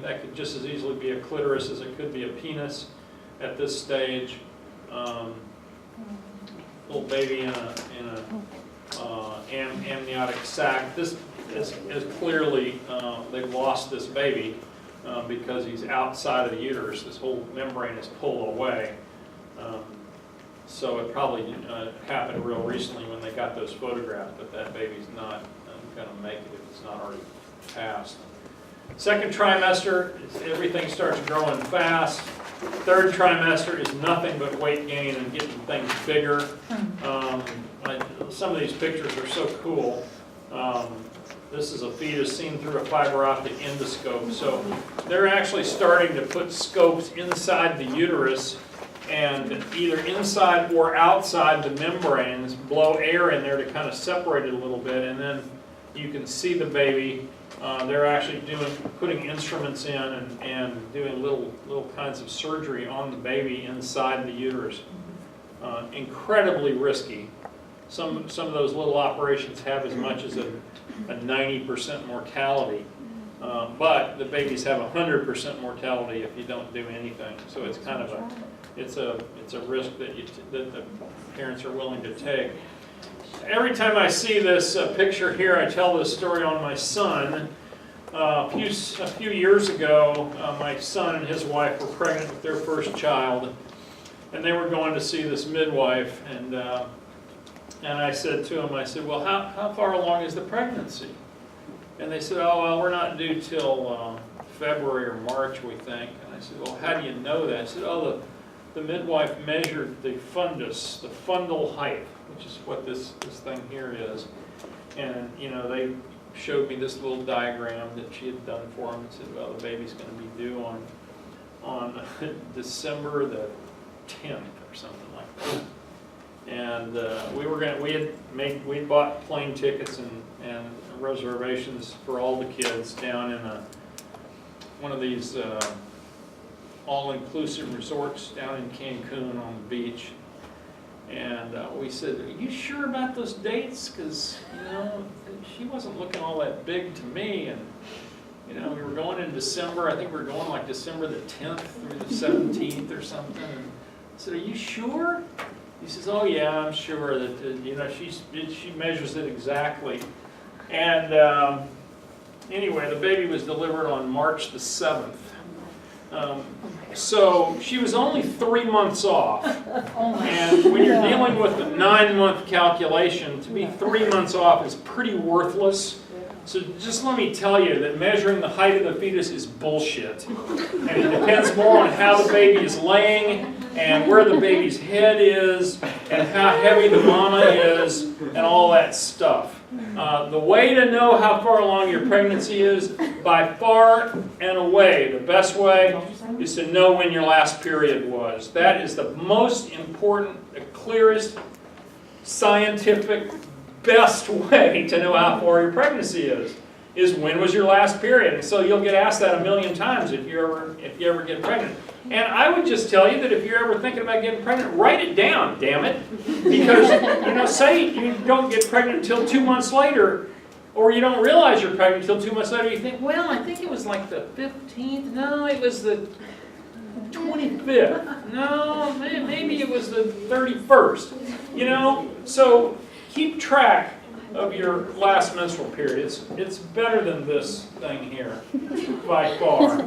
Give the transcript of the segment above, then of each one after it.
That could just as easily be a clitoris as it could be a penis at this stage. Little baby in a amniotic sac. This is clearly, they've lost this baby because he's outside of the uterus. This whole membrane is pulled away. So it probably happened real recently when they got those photographs, but that baby's not going to make it if it's not already passed. Second trimester, everything starts growing fast. Third trimester is nothing but weight gain and getting things bigger. Some of these pictures are so cool. This is a fetus seen through a fiber optic endoscope. So they're actually starting to put scopes inside the uterus and either inside or outside the membranes, blow air in there to kind of separate it a little bit, and then you can see the baby. They're actually putting instruments in and doing little kinds of surgery on the baby inside the uterus. Incredibly risky. Some of those little operations have as much as a 90% mortality, but the babies have 100% mortality if you don't do anything. So it's kind of a risk that the parents are willing to take. Every time I see this picture here, I tell this story on my son. A few years ago, my son and his wife were pregnant with their first child, and they were going to see this midwife. And I said to him, I said, well, how far along is the pregnancy? And they said, oh, well, we're not due till February or March, we think. And I said, well, how do you know that? I said, oh, the midwife measured the fundus, the fundal height, which is what this thing here is. And, you know, they showed me this little diagram that she had done for him and said, well, the baby's going to be due on December the 10th or something like that. And we bought plane tickets and reservations for all the kids down in one of these all-inclusive resorts down in Cancun on the beach. And we said, are you sure about those dates? Because, you know, she wasn't looking all that big to me. And, you know, we were going in December. I think we were going like December the 10th through the 17th or something. And I said, are you sure? He says, oh, yeah, I'm sure that, you know, she measures it exactly. And anyway, the baby was delivered on March the 7th. So she was only 3 months off, and when you're dealing with the 9-month calculation, to be 3 months off is pretty worthless. So just let me tell you that measuring the height of the fetus is bullshit. And it depends more on how the baby is laying and where the baby's head is and how heavy the mama is and all that stuff. The way to know how far along your pregnancy is, by far and away, the best way is to know when your last period was. That is the most important, the clearest, scientific, best way to know how far your pregnancy is when was your last period. And so you'll get asked that a million times if you ever get pregnant. And I would just tell you that if you're ever thinking about getting pregnant, write it down, damn it. Because, you know, say you don't get pregnant until 2 months later, or you don't realize you're pregnant until 2 months later, you think, well, I think it was like the 15th. No, it was the 25th. No, maybe it was the 31st. You know, so keep track of your last menstrual period. It's better than this thing here, by far.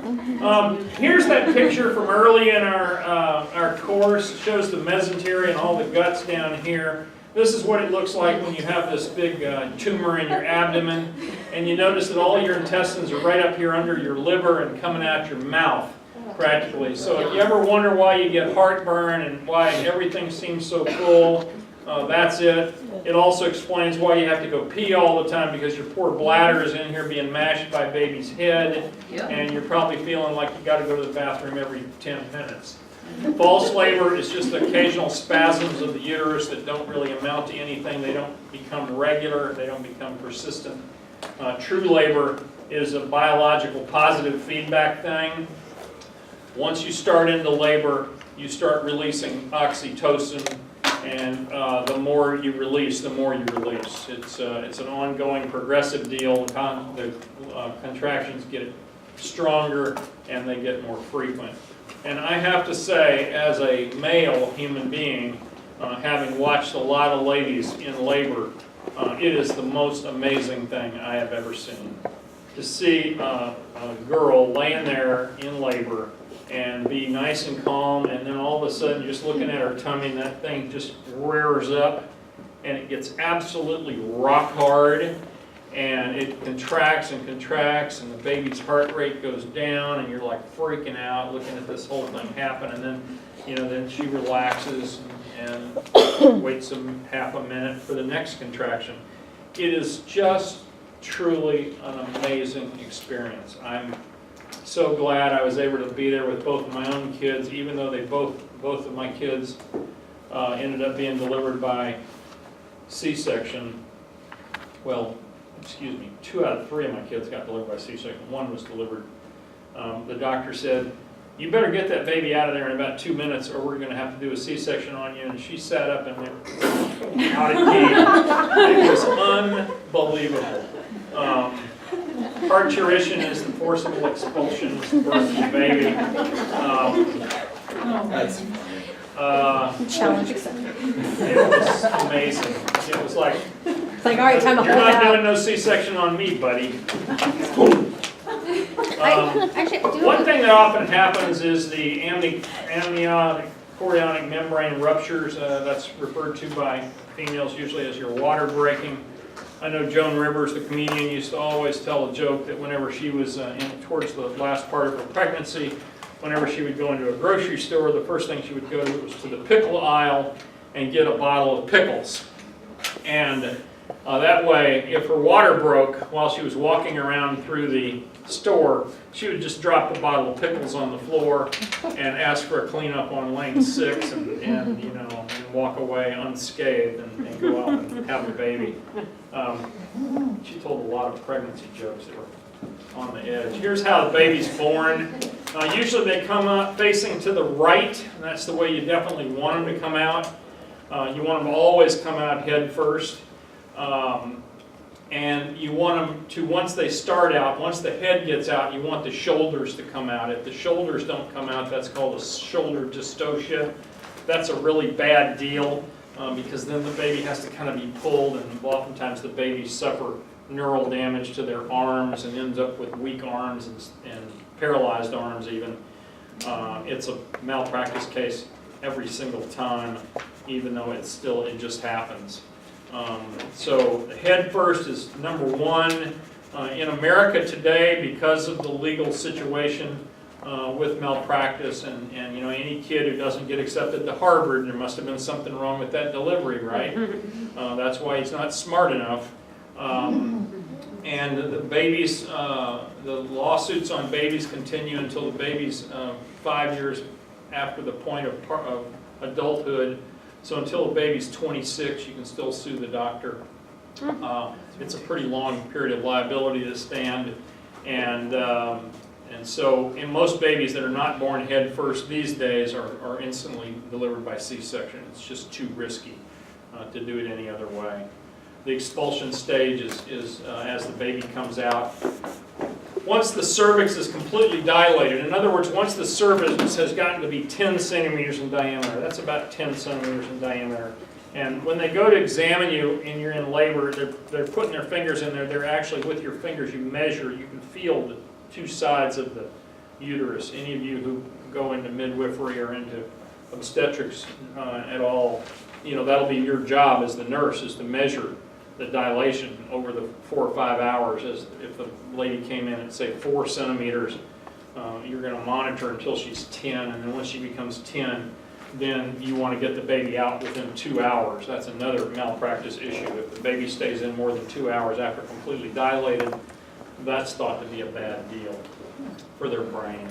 Here's that picture from early in our course. It shows the mesentery and all the guts down here. This is what it looks like when you have this big tumor in your abdomen, and you notice that all your intestines are right up here under your liver and coming out your mouth, practically. So if you ever wonder why you get heartburn and why everything seems so full, that's it. It also explains why you have to go pee all the time, because your poor bladder is in here being mashed by baby's head, and you're probably feeling like you got to go to the bathroom every 10 minutes. False labor is just occasional spasms of the uterus that don't really amount to anything. They don't become regular. They don't become persistent. True labor is a biological positive feedback thing. Once you start into labor, you start releasing oxytocin. And the more you release, the more you release. It's an ongoing, progressive deal. The contractions get stronger, and they get more frequent. And I have to say, as a male human being, having watched a lot of ladies in labor, it is the most amazing thing I have ever seen. To see a girl laying there in labor and be nice and calm, and then all of a sudden, just looking at her tummy, and that thing just rears up, and it gets absolutely rock hard, and it contracts and contracts, and the baby's heart rate goes down, and you're like freaking out looking at this whole thing happen, and then, then she relaxes and waits half a minute for the next contraction. It is just truly an amazing experience. I'm so glad I was able to be there with both of my own kids, even though both of my kids ended up being delivered by C-section. Well, excuse me, 2 out of 3 of my kids got delivered by C-section. 1 was delivered. The doctor said, "You better get that baby out of there in about 2 minutes, or we're going to have to do a C-section on you." And she sat up and out it came. It was unbelievable. Parturition is the forcible expulsion of the birth of the baby. That's Challenge accepted. It was amazing. It was like, It's like, all right, time to "You're hold not out. doing no C-section on me, buddy." Actually, I do One thing that often happens is the amniotic chorionic membrane ruptures. That's referred to by females usually as your water breaking. I know Joan Rivers, the comedian, used to always tell a joke that whenever she was towards the last part of her pregnancy, whenever she would go into a grocery store, the first thing she would go to was to the pickle aisle and get a bottle of pickles. And that way, if her water broke while she was walking around through the store, she would just drop the bottle of pickles on the floor and ask for a cleanup on lane 6 and walk away unscathed and go out and have a baby. She told a lot of pregnancy jokes that were on the edge. Here's how the baby's born. Usually they come out facing to the right, and that's the way you definitely want them to come out. You want them to always come out head first. And you want them to, once they start out, once the head gets out, you want the shoulders to come out. If the shoulders don't come out, that's called a shoulder dystocia. That's a really bad deal because then the baby has to kind of be pulled, and oftentimes the babies suffer neural damage to their arms and ends up with weak arms and paralyzed arms even. It's a malpractice case every single time, even though it just happens. So head first is number 1. In America today, because of the legal situation with malpractice and any kid who doesn't get accepted to Harvard, there must have been something wrong with that delivery, right? That's why he's not smart enough. And the babies, the lawsuits on babies continue until the baby's 5 years after the point of adulthood. So until a baby's 26, you can still sue the doctor. It's a pretty long period of liability to stand, and so in most babies that are not born head first these days are instantly delivered by C-section. It's just too risky to do it any other way. The expulsion stage is as the baby comes out. Once the cervix is completely dilated, in other words, once the cervix has gotten to be 10 centimeters in diameter, that's about 10 centimeters in diameter, and when they go to examine you and you're in labor, they're putting their fingers in there, they're actually, with your fingers, you measure, you can feel the 2 sides of the uterus. Any of you who go into midwifery or into obstetrics at all, that'll be your job as the nurse, is to measure the dilation over the 4 or 5 hours. As if the lady came in at say 4 centimeters, you're going to monitor until she's 10, and then once she becomes 10, then you want to get the baby out within 2 hours. That's another malpractice issue. If the baby stays in more than 2 hours after completely dilated, that's thought to be a bad deal for their brain.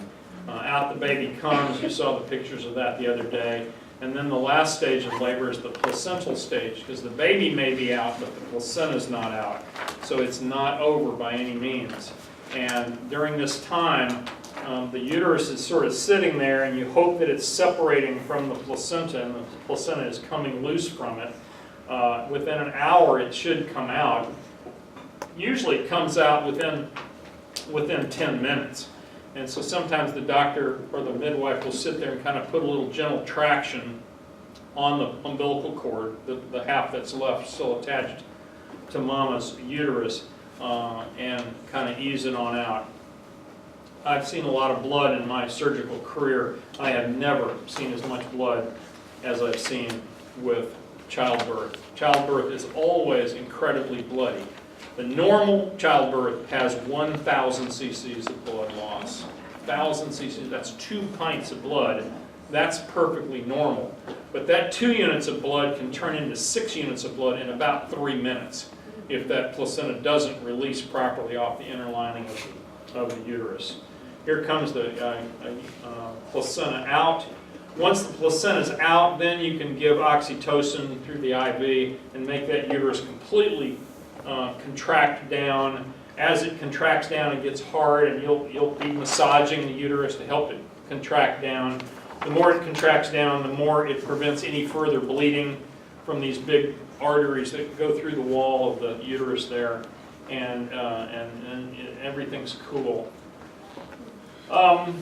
Out the baby comes. You saw the pictures of that the other day. And then the last stage of labor is the placental stage, because the baby may be out, but the placenta is not out. So it's not over by any means. And during this time, the uterus is sort of sitting there, and you hope that it's separating from the placenta, and the placenta is coming loose from it. Within an hour, it should come out. Usually it comes out within 10 minutes. And so sometimes the doctor or the midwife will sit there and kind of put a little gentle traction on the umbilical cord, the half that's left still attached to mama's uterus, and kind of ease it on out. I've seen a lot of blood in my surgical career. I have never seen as much blood as I've seen with childbirth. Childbirth is always incredibly bloody. The normal childbirth has 1,000 cc's of blood loss. 1,000 cc's, that's 2 pints of blood. That's perfectly normal. But that 2 units of blood can turn into 6 units of blood in about 3 minutes if that placenta doesn't release properly off the inner lining of the uterus. Here comes the placenta out. Once the placenta is out, then you can give oxytocin through the IV and make that uterus completely contract down. As it contracts down, it gets hard, and you'll be massaging the uterus to help it contract down. The more it contracts down, the more it prevents any further bleeding from these big arteries that go through the wall of the uterus there, and everything's cool. I'll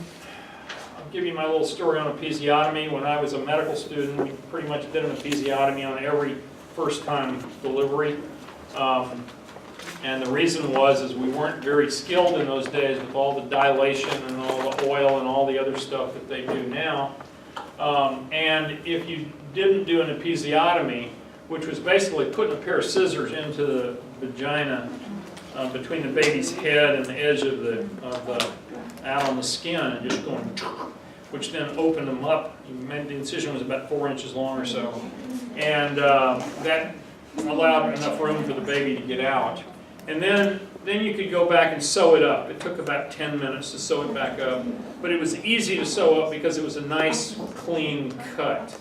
give you my little story on episiotomy. When I was a medical student, we pretty much did an episiotomy on every first-time delivery. And the reason is we weren't very skilled in those days with all the dilation and all the oil and all the other stuff that they do now. And if you didn't do an episiotomy, which was basically putting a pair of scissors into the vagina between the baby's head and the edge of the out on the skin, and just going, which then opened them up. The incision was about 4 inches long or so, and that allowed enough room for the baby to get out. And then you could go back and sew it up. It took about 10 minutes to sew it back up, but it was easy to sew up because it was a nice, clean cut.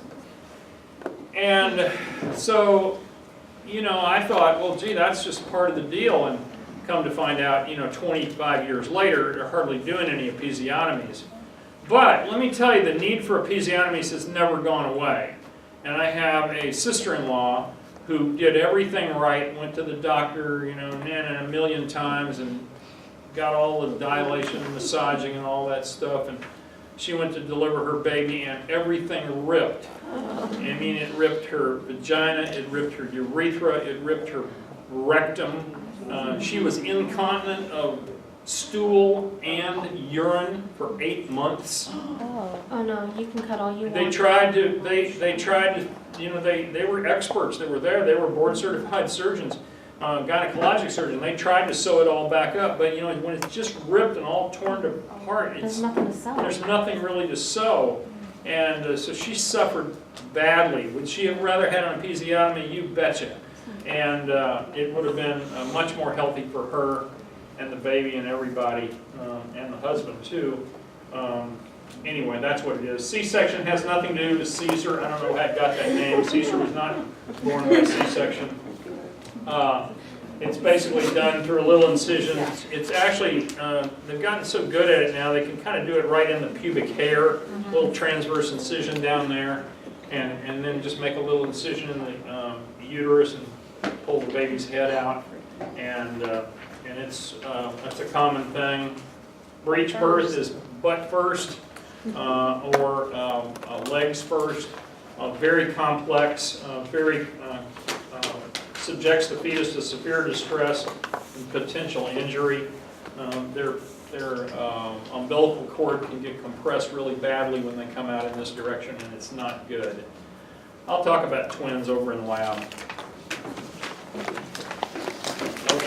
And so, I thought, well, gee, that's just part of the deal. And come to find out, 25 years later, they're hardly doing any episiotomies. But let me tell you, the need for episiotomies has never gone away. And I have a sister-in-law who did everything right, went to the doctor, a million times, and got all the dilation and massaging and all that stuff. And she went to deliver her baby, and everything ripped. I mean, it ripped her vagina, it ripped her urethra, it ripped her rectum. She was incontinent of stool and urine for 8 months. Oh no, you can cut all you want. They tried to, they were experts that were there. They were board certified surgeons, gynecologic surgeons. They tried to sew it all back up, but when it's just ripped and all torn apart, There's nothing to sew. There's nothing really to sew. And so she suffered badly. Would she have rather had an episiotomy? You betcha. And it would have been much more healthy for her and the baby and everybody, and the husband too. Anyway, that's what it is. C-section has nothing to do with Caesar. I don't know how it got that name. Caesar was not born by C-section. It's basically done through a little incision. It's actually, they've gotten so good at it now, they can kind of do it right in the pubic hair, little transverse incision down there, and then just make a little incision in the uterus and pull the baby's head out. And that's a common thing. Breech birth is butt first, or legs first. Very complex, subjects the fetus to severe distress and potential injury. Their umbilical cord can get compressed really badly when they come out in this direction, and it's not good. I'll talk about twins over in the lab.